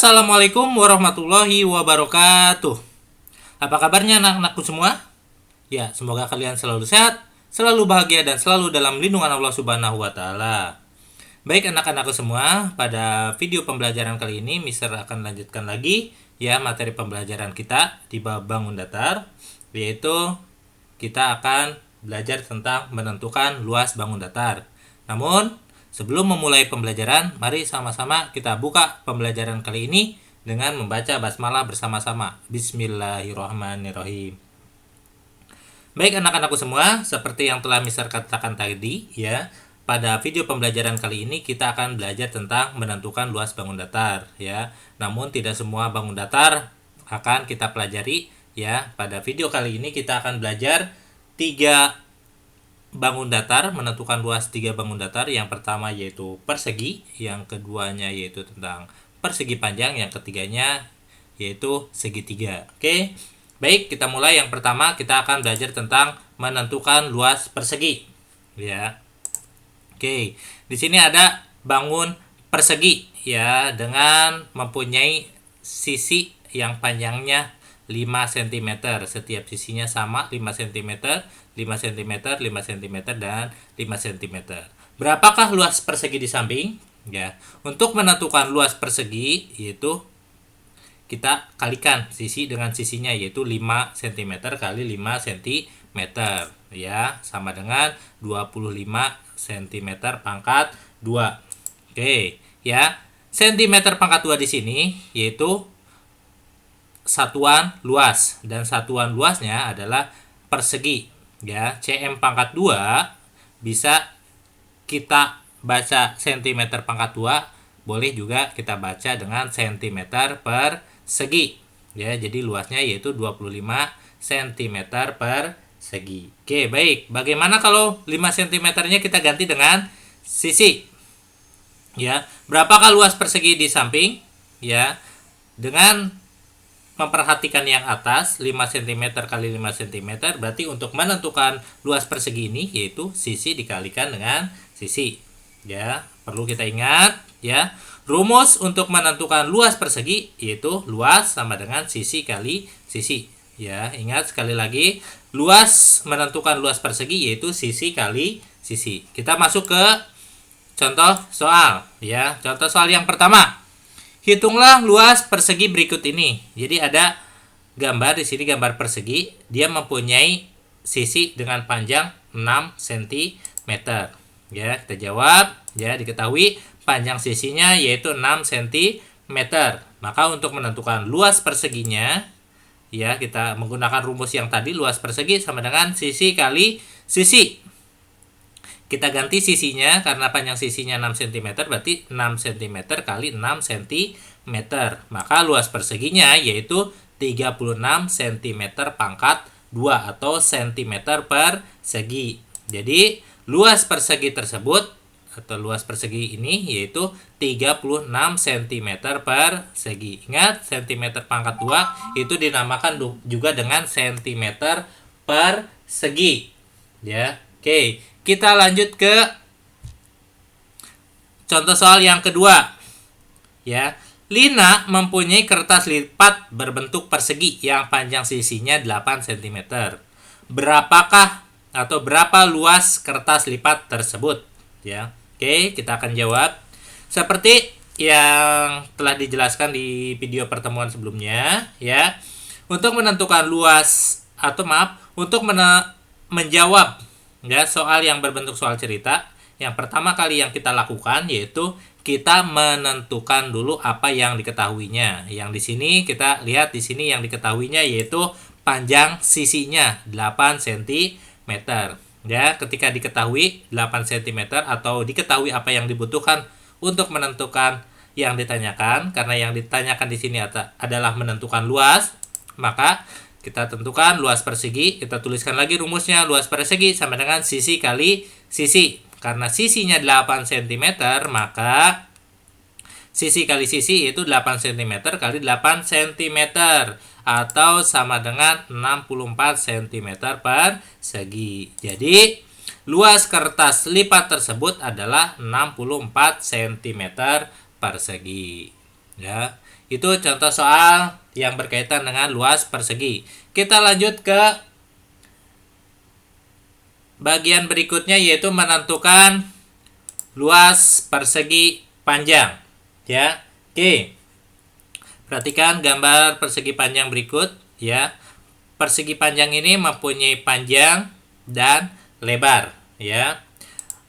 Assalamualaikum warahmatullahi wabarakatuh. Apa kabarnya anak-anakku semua? Ya, semoga kalian selalu sehat, selalu bahagia, dan selalu dalam lindungan Allah Subhanahu wa Ta'ala. Baik anak-anakku semua, pada video pembelajaran kali ini Mister akan lanjutkan lagi ya materi pembelajaran kita di bab bangun datar, yaitu kita akan belajar tentang menentukan luas bangun datar. Namun sebelum memulai pembelajaran, mari sama-sama kita buka pembelajaran kali ini dengan membaca basmalah bersama-sama. Bismillahirrahmanirrahim. Baik anak-anakku semua, seperti yang telah Mister katakan tadi ya, pada video pembelajaran kali ini kita akan belajar tentang menentukan luas bangun datar ya. Namun tidak semua bangun datar akan kita pelajari ya. Pada video kali ini kita akan belajar 3 bangun datar, menentukan luas 3 bangun datar. Yang pertama yaitu persegi, yang keduanya yaitu tentang persegi panjang, yang ketiganya yaitu segitiga. Oke. Baik, kita mulai. Yang pertama kita akan belajar tentang menentukan luas persegi. Ya. Oke. Di sini ada bangun persegi ya dengan mempunyai sisi yang panjangnya 5 cm. Setiap sisinya sama 5 cm, 5 cm, 5 cm, dan 5 cm. Berapakah luas persegi di samping? Ya, untuk menentukan luas persegi yaitu kita kalikan sisi dengan sisinya, yaitu 5 cm kali 5 cm ya, sama dengan 25 cm pangkat 2. Oke, ya. Cm pangkat 2 di sini yaitu satuan luas, dan satuan luasnya adalah persegi ya. Cm pangkat 2 bisa kita baca cm pangkat 2, boleh juga kita baca dengan cm per segi ya. Jadi luasnya yaitu 25 cm per segi. Oke, baik. Bagaimana kalau 5 cm nya kita ganti dengan sisi ya? Berapakah luas persegi di samping ya? Dengan memperhatikan yang atas 5 cm kali 5 cm, berarti untuk menentukan luas persegi ini yaitu sisi dikalikan dengan sisi ya. Perlu kita ingat ya, rumus untuk menentukan luas persegi yaitu luas sama dengan sisi kali sisi ya. Ingat sekali lagi, luas menentukan luas persegi yaitu sisi kali sisi. Kita masuk ke contoh soal ya. Contoh soal yang pertama. Hitunglah luas persegi berikut ini. Jadi ada gambar di sini, gambar persegi. Dia mempunyai sisi dengan panjang 6 cm. Ya, kita jawab. Ya, diketahui panjang sisinya yaitu 6 cm. Maka untuk menentukan luas perseginya, ya, kita menggunakan rumus yang tadi, luas persegi sama dengan sisi kali sisi. Kita ganti sisinya, karena panjang sisinya 6 cm, berarti 6 cm kali 6 cm. Maka luas perseginya yaitu 36 cm pangkat 2 atau cm per segi. Jadi luas persegi tersebut atau luas persegi ini yaitu 36 cm per segi. Ingat, cm pangkat 2 itu dinamakan juga dengan cm per segi. Ya, oke. Kita lanjut ke contoh soal yang kedua. Ya, Lina mempunyai kertas lipat berbentuk persegi yang panjang sisinya 8 cm. Berapakah atau berapa luas kertas lipat tersebut? Ya. Oke, kita akan jawab seperti yang telah dijelaskan di video pertemuan sebelumnya ya. Untuk menentukan luas atau untuk menjawab ya soal yang berbentuk soal cerita, yang pertama kali yang kita lakukan yaitu kita menentukan dulu apa yang diketahuinya. Yang di sini kita lihat, di sini yang diketahuinya yaitu panjang sisinya 8 cm. Ya, ketika diketahui 8 cm atau diketahui apa yang dibutuhkan untuk menentukan yang ditanyakan, karena yang ditanyakan di sini adalah menentukan luas, maka kita tentukan luas persegi. Kita tuliskan lagi rumusnya, luas persegi sama dengan sisi kali sisi. Karena sisinya 8 cm, maka sisi kali sisi itu 8 cm kali 8 cm atau sama dengan 64 cm per segi. Jadi luas kertas lipat tersebut adalah 64 cm persegi. Ya, itu contoh soal yang berkaitan dengan luas persegi. Kita lanjut ke bagian berikutnya, yaitu menentukan luas persegi panjang. Ya, oke. Perhatikan gambar persegi panjang berikut. Ya, persegi panjang ini mempunyai panjang dan lebar. Ya,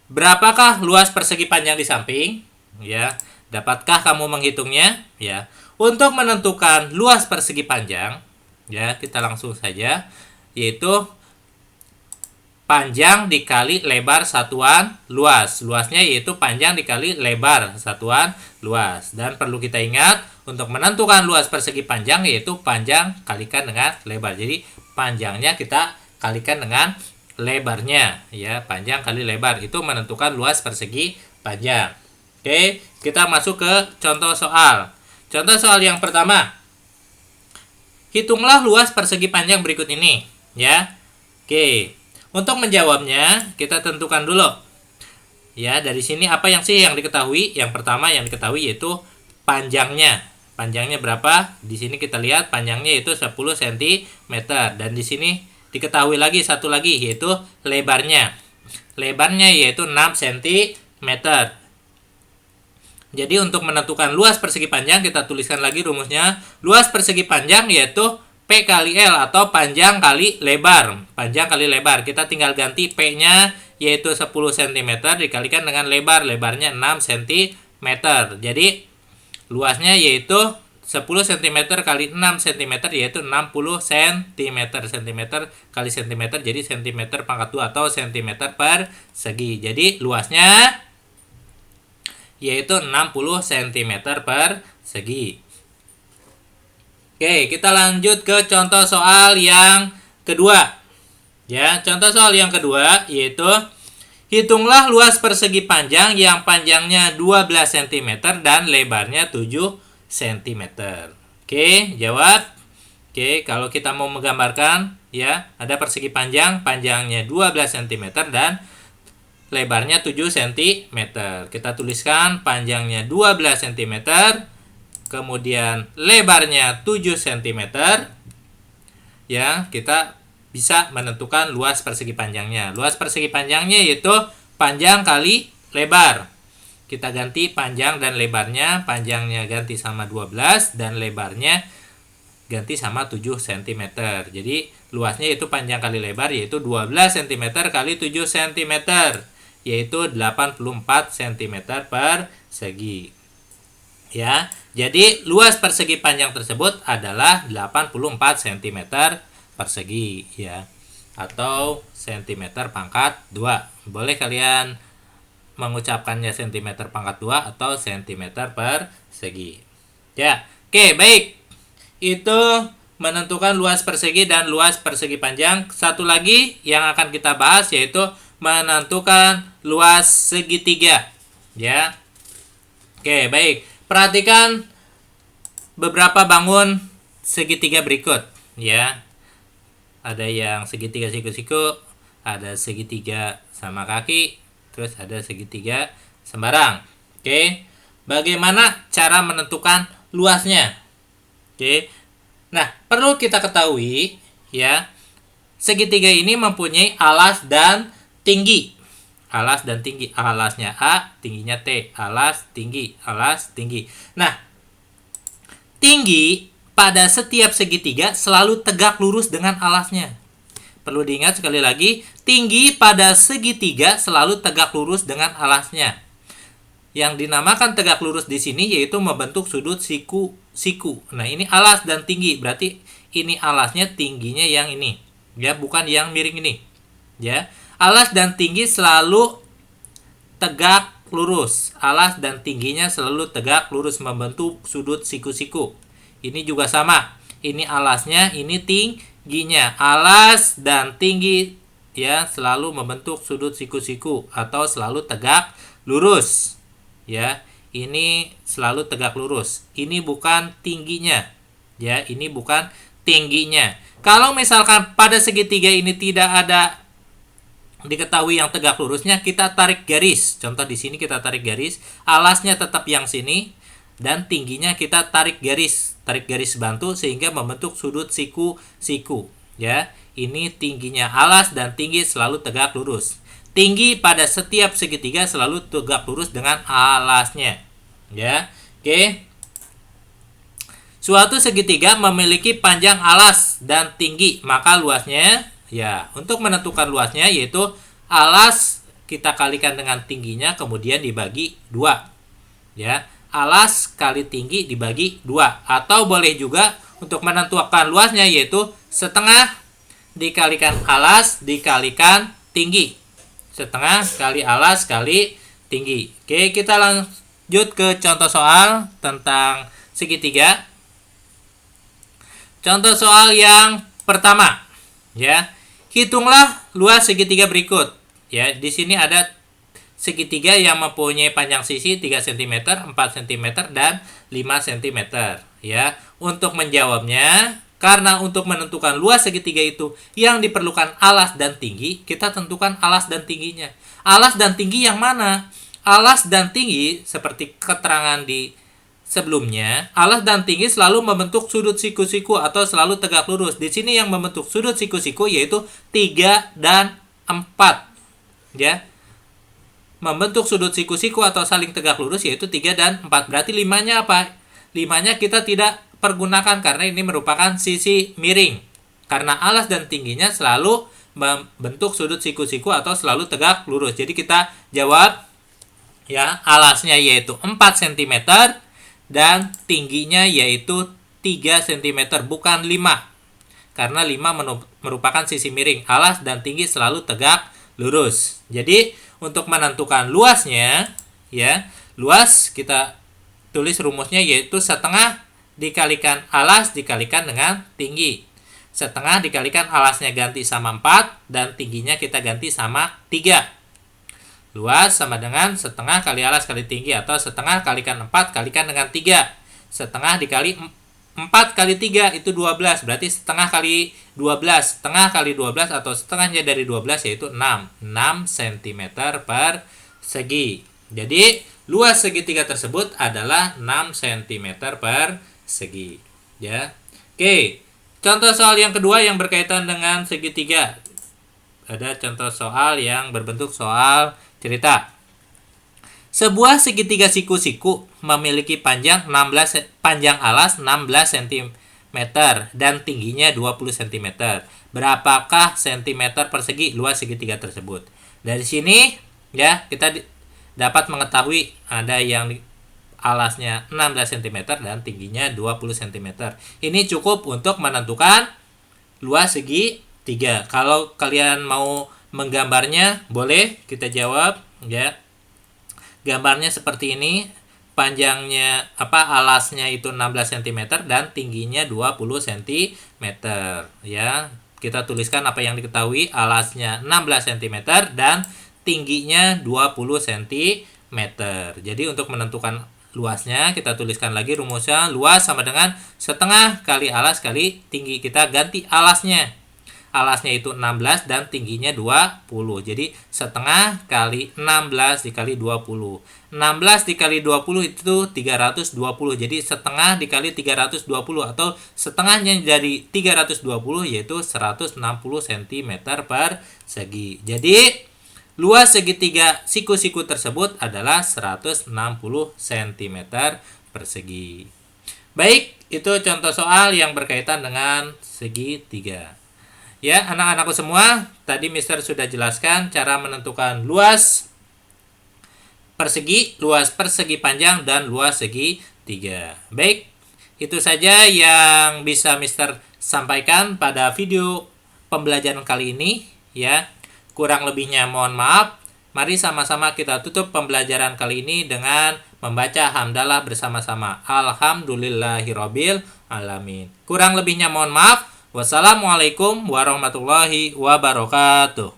berapakah luas persegi panjang di samping? Ya, dapatkah kamu menghitungnya? Ya, untuk menentukan luas persegi panjang, ya kita langsung saja, yaitu panjang dikali lebar satuan luas. Luasnya yaitu panjang dikali lebar satuan luas. Dan perlu kita ingat, untuk menentukan luas persegi panjang yaitu panjang kalikan dengan lebar. Jadi panjangnya kita kalikan dengan lebarnya, ya. Panjang kali lebar itu menentukan luas persegi panjang. Oke, kita masuk ke contoh soal. Contoh soal yang pertama. Hitunglah luas persegi panjang berikut ini, ya. Oke. Untuk menjawabnya, kita tentukan dulu. Ya, dari sini apa yang diketahui? Yang pertama yang diketahui yaitu panjangnya. Panjangnya berapa? Di sini kita lihat panjangnya yaitu 10 cm. Dan di sini diketahui lagi satu lagi yaitu lebarnya. Lebarnya yaitu 6 cm. Jadi untuk menentukan luas persegi panjang, kita tuliskan lagi rumusnya. Luas persegi panjang yaitu P kali L atau panjang kali lebar. Panjang kali lebar. Kita tinggal ganti P-nya yaitu 10 cm dikalikan dengan lebar. Lebarnya 6 cm. Jadi luasnya yaitu 10 cm kali 6 cm yaitu 60 cm. Cm kali cm jadi cm pangkat 2 atau cm persegi. Jadi luasnya yaitu 60 cm persegi. Oke, kita lanjut ke contoh soal yang kedua. Ya, contoh soal yang kedua yaitu hitunglah luas persegi panjang yang panjangnya 12 cm dan lebarnya 7 cm. Oke, jawab. Oke, kalau kita mau menggambarkan, ya, ada persegi panjang, panjangnya 12 cm dan lebarnya 7 cm. Kita tuliskan panjangnya 12 cm, kemudian lebarnya 7 cm. Ya, kita bisa menentukan luas persegi panjangnya. Luas persegi panjangnya yaitu panjang kali lebar. Kita ganti panjang dan lebarnya. Panjangnya ganti sama 12 dan lebarnya ganti sama 7 cm. Jadi luasnya itu panjang kali lebar yaitu 12 cm kali 7 cm. Yaitu 84 cm persegi. Ya, jadi luas persegi panjang tersebut adalah 84 cm persegi, ya, atau cm pangkat 2. Boleh kalian mengucapkannya cm pangkat 2 atau cm persegi. Ya, oke, baik. Itu menentukan luas persegi dan luas persegi panjang. Satu lagi yang akan kita bahas yaitu menentukan luas segitiga. Ya. Oke, baik. Perhatikan beberapa bangun segitiga berikut, ya. Ada yang segitiga siku-siku, ada segitiga sama kaki, terus ada segitiga sembarang. Oke. Bagaimana cara menentukan luasnya? Oke. Nah, perlu kita ketahui, ya. Segitiga ini mempunyai alas dan tinggi. Alas dan tinggi. Alasnya A, tingginya T. Alas, tinggi, alas, tinggi. Nah, tinggi pada setiap segitiga selalu tegak lurus dengan alasnya. Perlu diingat sekali lagi, tinggi pada segitiga selalu tegak lurus dengan alasnya. Yang dinamakan tegak lurus di sini yaitu membentuk sudut siku-siku. Nah, ini alas dan tinggi. Berarti ini alasnya, tingginya yang ini. Ya, bukan yang miring ini. Ya. Alas dan tinggi selalu tegak lurus. Alas dan tingginya selalu tegak lurus membentuk sudut siku-siku. Ini juga sama. Ini alasnya, ini tingginya. Alas dan tinggi, ya, selalu membentuk sudut siku-siku atau selalu tegak lurus. Ya, ini selalu tegak lurus. Ini bukan tingginya. Ya, ini bukan tingginya. Kalau misalkan pada segitiga ini tidak ada diketahui yang tegak lurusnya, kita tarik garis. Contoh di sini kita tarik garis, alasnya tetap yang sini, dan tingginya kita tarik garis bantu sehingga membentuk sudut siku-siku. Ya, ini tingginya alas dan tinggi selalu tegak lurus. Tinggi pada setiap segitiga selalu tegak lurus dengan alasnya. Ya, oke. Suatu segitiga memiliki panjang alas dan tinggi, maka luasnya, ya, untuk menentukan luasnya yaitu alas kita kalikan dengan tingginya kemudian dibagi 2. Ya, alas kali tinggi dibagi 2, atau boleh juga untuk menentukan luasnya yaitu setengah dikalikan alas dikalikan tinggi. Setengah kali alas kali tinggi. Oke, kita lanjut ke contoh soal tentang segitiga. Contoh soal yang pertama, ya. Hitunglah luas segitiga berikut. Ya, di sini ada segitiga yang mempunyai panjang sisi 3 cm, 4 cm, dan 5 cm. Ya, untuk menjawabnya, karena untuk menentukan luas segitiga itu yang diperlukan alas dan tinggi, kita tentukan alas dan tingginya. Alas dan tinggi yang mana? Alas dan tinggi seperti keterangan di sebelumnya, alas dan tinggi selalu membentuk sudut siku-siku atau selalu tegak lurus. Di sini yang membentuk sudut siku-siku yaitu 3 dan 4. Ya. Membentuk sudut siku-siku atau saling tegak lurus yaitu 3 dan 4. Berarti 5-nya apa? 5-nya kita tidak pergunakan karena ini merupakan sisi miring. Karena alas dan tingginya selalu membentuk sudut siku-siku atau selalu tegak lurus. Jadi kita jawab, ya, alasnya yaitu 4 cm dan tingginya yaitu 3 cm, bukan 5. Karena 5 merupakan sisi miring. Alas dan tinggi selalu tegak lurus. Jadi untuk menentukan luasnya, ya, luas kita tulis rumusnya yaitu setengah dikalikan alas dikalikan dengan tinggi. Setengah dikalikan alasnya ganti sama 4 dan tingginya kita ganti sama 3. Luas sama dengan setengah kali alas kali tinggi, atau setengah kalikan 4 kalikan dengan 3. Setengah dikali 4 kali 3 itu 12. Berarti setengah kali 12. Setengah kali 12 atau setengahnya dari 12 yaitu 6. 6 cm persegi. Jadi luas segitiga tersebut adalah 6 cm persegi. Ya. Oke. Contoh soal yang kedua yang berkaitan dengan segitiga. Ada contoh soal yang berbentuk soal cerita. Sebuah segitiga siku-siku memiliki panjang alas 16 cm dan tingginya 20 cm. Berapakah cm persegi luas segitiga tersebut? Dari sini, ya, kita dapat mengetahui ada yang alasnya 16 cm dan tingginya 20 cm. Ini cukup untuk menentukan luas segitiga. Kalau kalian mau menggambarnya, boleh kita jawab, ya. Gambarnya seperti ini. Panjangnya alasnya itu 16 cm dan tingginya 20 cm, ya. Kita tuliskan apa yang diketahui, alasnya 16 cm dan tingginya 20 cm. Jadi untuk menentukan luasnya kita tuliskan lagi rumusnya, luas sama dengan setengah kali alas kali tinggi. Kita ganti alasnya. Alasnya itu 16 dan tingginya 20. Jadi setengah kali 16 dikali 20. 16 dikali 20 itu 320. Jadi setengah dikali 320 atau setengahnya dari 320 yaitu 160 cm persegi. Jadi luas segitiga siku-siku tersebut adalah 160 cm persegi. Baik, itu contoh soal yang berkaitan dengan segitiga. Ya, anak-anakku semua, tadi Mister sudah jelaskan cara menentukan luas persegi panjang, dan luas segitiga. Baik, itu saja yang bisa Mister sampaikan pada video pembelajaran kali ini, ya. Kurang lebihnya mohon maaf. Mari sama-sama kita tutup pembelajaran kali ini dengan membaca hamdalah bersama-sama. Alhamdulillahirabbil alamin. Kurang lebihnya mohon maaf. Wassalamualaikum warahmatullahi wabarakatuh.